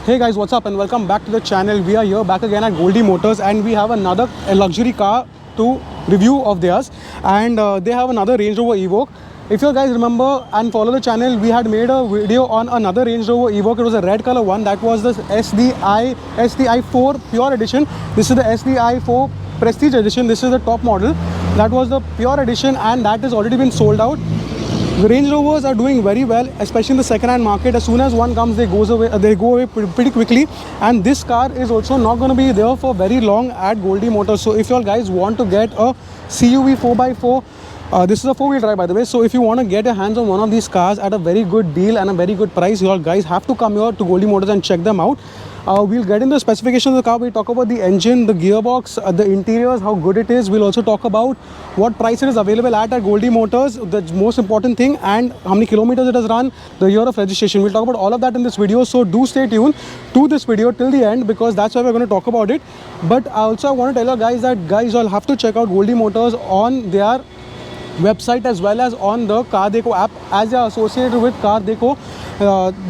Hey guys, what's up and welcome back to the channel. We are here back again at Goldie Motors and we have another luxury car to review of theirs, and they have another Range Rover Evoque. If you guys remember and follow the channel, we had made a video on another Range Rover Evoque. It was a red color one. That was the SDI 4 Pure Edition. This is the SDI 4 Prestige Edition. This is the top model. That was the Pure Edition and that has already been sold out. The Range Rovers are doing very well, especially in the second-hand market. As soon as one comes, they go away pretty quickly. And this car is also not going to be there for very long at Goldie Motors. So if you all guys want to get a CUV 4x4, this is a four-wheel drive, by the way. So if you want to get your hands on one of these cars at a very good deal and a very good price, you all guys have to come here to Goldie Motors and check them out. We'll get into the specifications of the car. We'll talk about the engine, the gearbox, the interiors, how good it is. We'll also talk about what price it is available at Goldie Motors, the most important thing, and how many kilometers it has run, the year of registration. We'll talk about all of that in this video. So do stay tuned to this video till the end because that's why we're going to talk about it. But also I want to tell you guys that guys all have to check out Goldie Motors on their website as well as on the Car Dekho app. As they are associated with Car Dekho,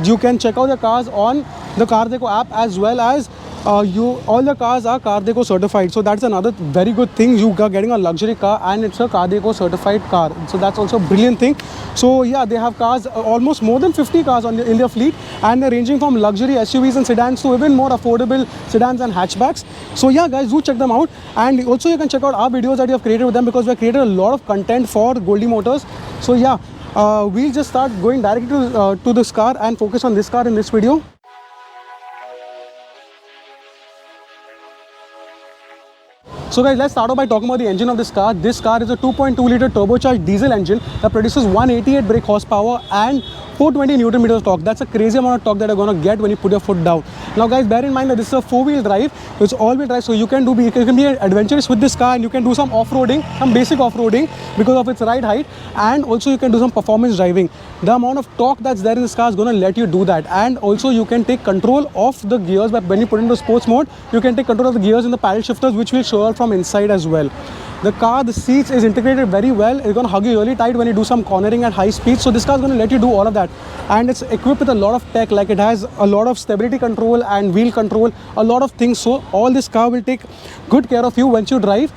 you can check out the cars on the Car Dekho app as well as all the cars are Car Dekho certified. So that's another very good thing. You are getting a luxury car and it's a Car Dekho certified car. So that's also a brilliant thing. So yeah, they have cars, almost more than 50 cars in their fleet, and they're ranging from luxury SUVs and sedans to even more affordable sedans and hatchbacks. So yeah guys, do check them out, and also you can check out our videos that we have created with them because we have created a lot of content for Goldie Motors. So yeah, we'll just start going directly to this car and focus on this car in this video. So guys, let's start off by talking about the engine of this car. This car is a 2.2 litre turbocharged diesel engine that produces 188 brake horsepower and 420 Newton meters of torque. That's a crazy amount of torque that you're going to get when you put your foot down. Now guys, bear in mind that this is a four-wheel drive. It's all-wheel drive, so you can be adventurous with this car and you can do some off-roading, some basic off-roading because of its ride height, and also you can do some performance driving. The amount of torque that's there in this car is going to let you do that, and also you can take control of the gears. But when you put into sports mode, you can take control of the gears in the paddle shifters, which will show up from inside as well. The seats is integrated very well. It's going to hug you really tight when you do some cornering at high speed. So this car is going to let you do all of that. And it's equipped with a lot of tech, like it has a lot of stability control and wheel control, a lot of things. So all this car will take good care of you once you drive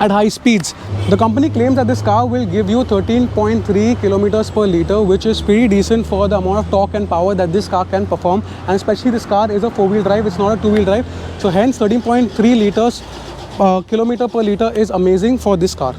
at high speeds. The company claims that this car will give you 13.3 kilometers per liter, which is pretty decent for the amount of torque and power that this car can perform. And especially this car is a four-wheel drive, it's not a two-wheel drive. So hence 13.3 liters kilometer per liter is amazing for this car.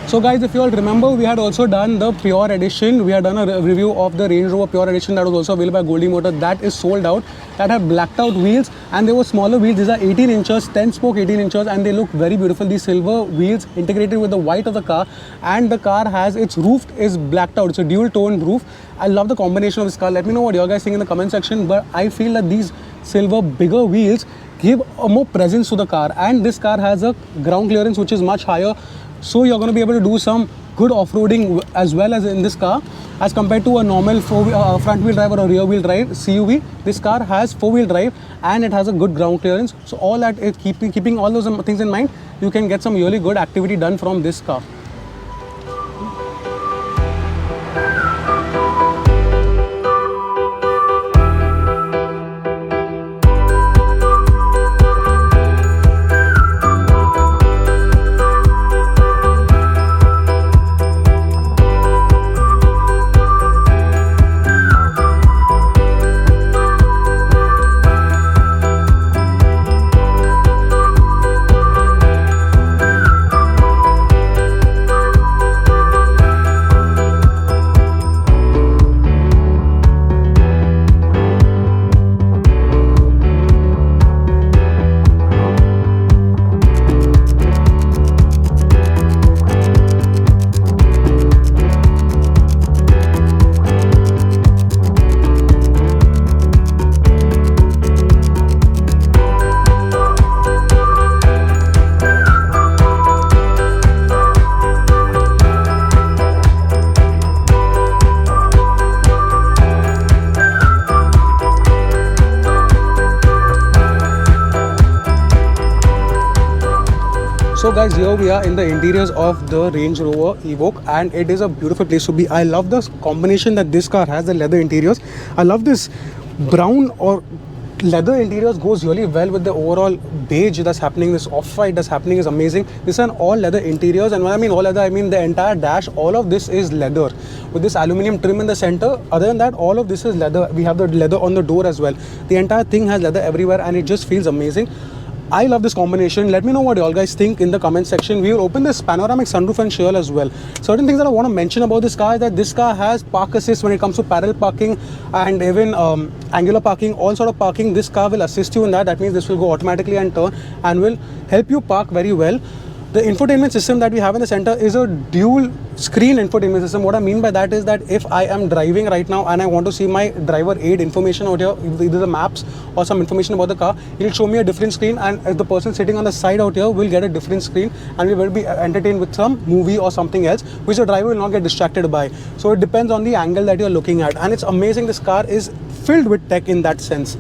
So guys, if you all remember, we had also done the Pure Edition. We had done a review of the Range Rover Pure Edition that was also available by Goldie Motors. That is sold out. That had blacked out wheels and they were smaller wheels. These are 18 inches, 10 spoke 18 inches, and they look very beautiful. These silver wheels integrated with the white of the car, and the car has its roof is blacked out. It's a dual tone roof. I love the combination of this car. Let me know what you guys think in the comment section, but I feel that these silver bigger wheels give a more presence to the car, and this car has a ground clearance which is much higher, so you're going to be able to do some good off-roading as well as in this car as compared to a normal front wheel drive or a rear wheel drive CUV. This car has four-wheel drive and it has a good ground clearance, so all that is keeping all those things in mind, you can get some really good activity done from this car. So guys, here we are in the interiors of the Range Rover Evoque, and it is a beautiful place to be. I love the combination that this car has, the leather interiors. I love this brown or leather interiors goes really well with the overall beige that's happening. This off-white that's happening is amazing. This is an all leather interiors, and when I mean all leather, I mean the entire dash, all of this is leather with this aluminum trim in the center. Other than that, all of this is leather. We have the leather on the door as well. The entire thing has leather everywhere, and it just feels amazing. I love this combination. Let me know what you all guys think in the comment section. We will open this panoramic sunroof and shell as well. Certain things that I want to mention about this car is that this car has park assist when it comes to parallel parking and even angular parking, all sort of parking. This car will assist you in that. That means this will go automatically and turn and will help you park very well. The infotainment system that we have in the center is a dual screen infotainment system. What I mean by that is that if I am driving right now and I want to see my driver aid information out here, either the maps or some information about the car, it will show me a different screen, and the person sitting on the side out here will get a different screen, and we will be entertained with some movie or something else which the driver will not get distracted by. So it depends on the angle that you are looking at, and it's amazing. This car is filled with tech in that sense.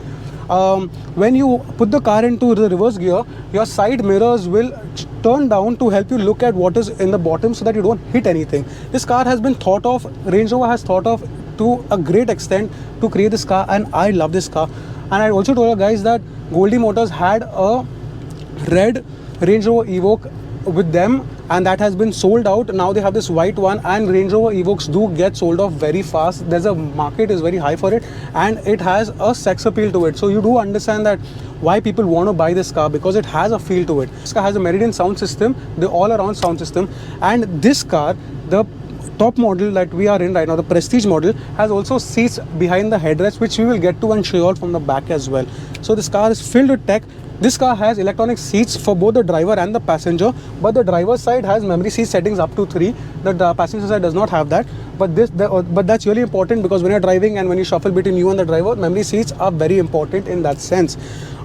When you put the car into the reverse gear, your side mirrors will turn down to help you look at what is in the bottom so that you don't hit anything. This car has been thought of, Range Rover has thought of to a great extent to create this car, and I love this car. And I also told you guys that Goldie Motors had a red Range Rover Evoque with them, and that has been sold out. Now they have this white one, and Range Rover Evoques do get sold off very fast. There's a market is very high for it, and it has a sex appeal to it. So you do understand that why people want to buy this car, because it has a feel to it. This car has a Meridian sound system, the all-around sound system, and this car, the top model that we are in right now, the Prestige model, has also seats behind the headrest, which we will get to and show you all from the back as well. So this car is filled with tech. This car has electronic seats for both the driver and the passenger, but the driver's side has memory seat settings up to 3. The passenger side does not have that, but that's really important, because when you're driving and when you shuffle between you and the driver, memory seats are very important in that sense.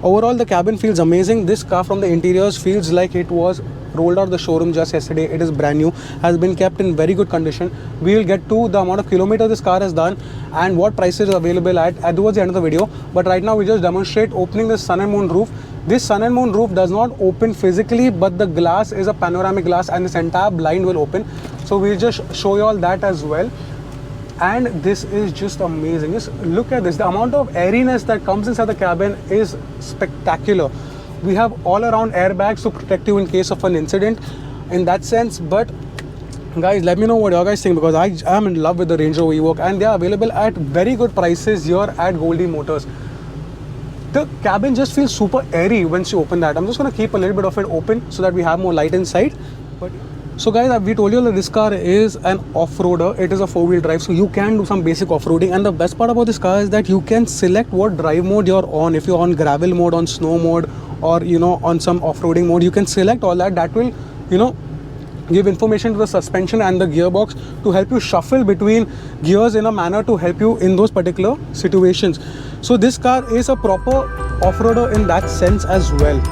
Overall, the cabin feels amazing. This car from the interiors feels like it was rolled out of the showroom just yesterday. It is brand new, has been kept in very good condition. We will get to the amount of kilometers this car has done and what prices are available at towards the end of the video. But right now we just demonstrate opening the sun and moon roof. This sun and moon roof does not open physically, but the glass is a panoramic glass and this entire blind will open. So we'll just show you all that as well. And this is just amazing. Just look at this. The amount of airiness that comes inside the cabin is spectacular. We have all around airbags to protect you in case of an incident in that sense. But guys, let me know what you guys think, because I am in love with the Range Rover Evoque, and they are available at very good prices here at Goldie Motors. The cabin just feels super airy once you open that. I'm just going to keep a little bit of it open so that we have more light inside. So guys, we told you that this car is an off-roader. It is a 4-wheel drive, so you can do some basic off-roading. And the best part about this car is that you can select what drive mode you're on. If you're on gravel mode, on snow mode, or on some off-roading mode, you can select all that. That will give information to the suspension and the gearbox to help you shuffle between gears in a manner to help you in those particular situations. So this car is a proper off-roader in that sense as well.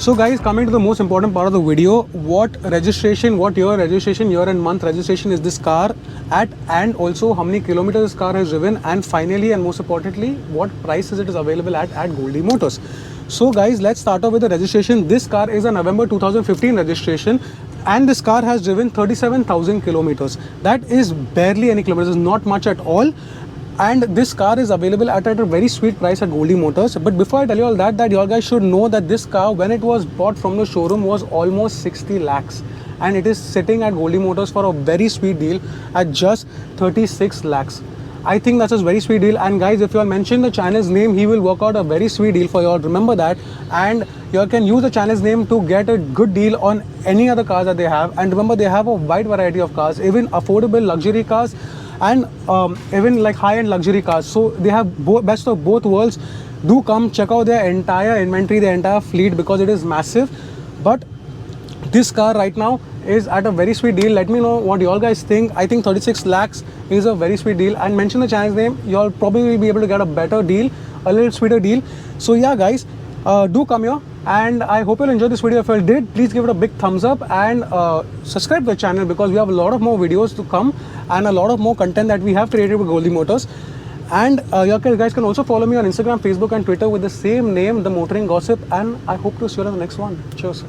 So guys, coming to the most important part of the video, what year registration, year and month registration is this car at, and also how many kilometers this car has driven, and finally and most importantly, what price is it available at Goldie Motors. So guys, let's start off with the registration. This car is a November 2015 registration, and this car has driven 37,000 kilometers. That is barely any kilometers, not much at all. And this car is available at a very sweet price at Goldie Motors. But before I tell you all that you all guys should know that this car, when it was bought from the showroom, was almost 60 lakhs. And it is sitting at Goldie Motors for a very sweet deal at just 36 lakhs. I think that's a very sweet deal. And guys, if you all mention the channel's name, he will work out a very sweet deal for you all. Remember that. And you all can use the channel's name to get a good deal on any other cars that they have. And remember, they have a wide variety of cars, even affordable luxury cars, and even like high-end luxury cars. So they have best of both worlds. Do come check out their entire inventory, their entire fleet, because it is massive. But this car right now is at a very sweet deal. Let me know what you all guys think. I think 36 lakhs is a very sweet deal, and mention the channel's name. You all probably will be able to get a better deal, a little sweeter deal. So yeah guys, do come here, and I hope you'll enjoy this video. If you did, please give it a big thumbs up and subscribe to the channel, because we have a lot of more videos to come and a lot of more content that we have created with Goldie Motors. And you guys can also follow me on Instagram, Facebook and Twitter with the same name, The Motoring Gossip. And I hope to see you on the next one. Cheers.